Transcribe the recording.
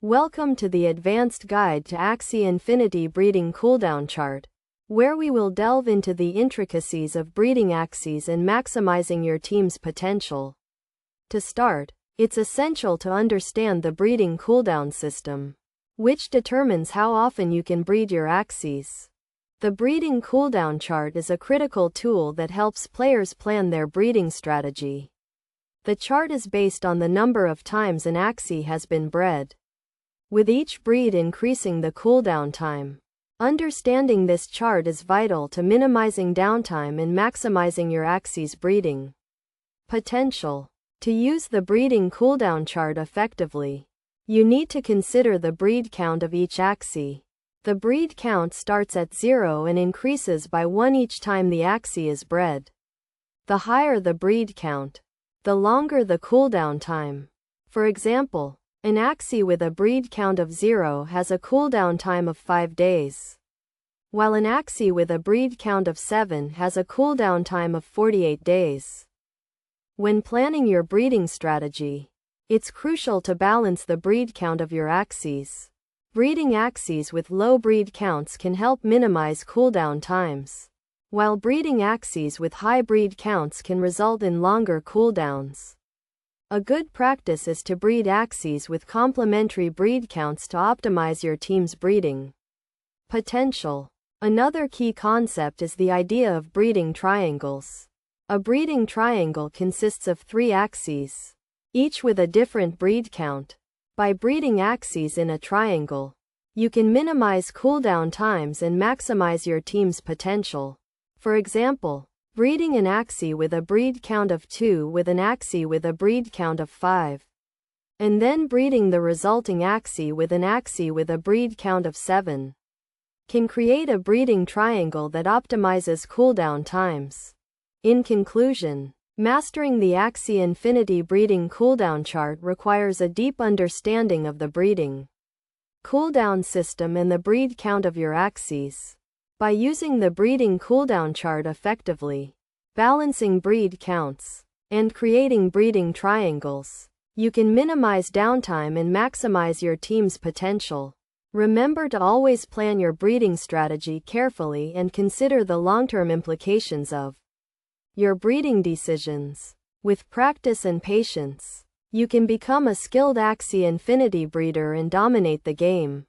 Welcome to the advanced guide to Axie Infinity breeding cooldown chart, where we will delve into the intricacies of breeding Axies and maximizing your team's potential. To start, it's essential to understand the breeding cooldown system, which determines how often you can breed your Axies. The breeding cooldown chart is a critical tool that helps players plan their breeding strategy. The chart is based on the number of times an Axie has been bred, with each breed increasing the cooldown time. Understanding this chart is vital to minimizing downtime and maximizing your Axie's breeding potential. To use the breeding cooldown chart effectively, you need to consider the breed count of each Axie. The breed count starts at 0 and increases by 1 each time the Axie is bred. The higher the breed count, the longer the cooldown time. For example, an Axie with a breed count of 0 has a cooldown time of 5 days, while an Axie with a breed count of 7 has a cooldown time of 48 days. When planning your breeding strategy, it's crucial to balance the breed count of your Axies. Breeding Axies with low breed counts can help minimize cooldown times, while breeding Axies with high breed counts can result in longer cooldowns. A good practice is to breed Axies with complementary breed counts to optimize your team's breeding potential. Another key concept is the idea of breeding triangles. A breeding triangle consists of 3 Axies, each with a different breed count. By breeding Axies in a triangle, you can minimize cooldown times and maximize your team's potential. For example, breeding an Axie with a breed count of 2 with an Axie with a breed count of 5, and then breeding the resulting Axie with an Axie with a breed count of 7, can create a breeding triangle that optimizes cooldown times. In conclusion, mastering the Axie Infinity breeding cooldown chart requires a deep understanding of the breeding cooldown system and the breed count of your Axies. By using the breeding cooldown chart effectively, balancing breed counts, and creating breeding triangles, you can minimize downtime and maximize your team's potential. Remember to always plan your breeding strategy carefully and consider the long-term implications of your breeding decisions. With practice and patience, you can become a skilled Axie Infinity breeder and dominate the game.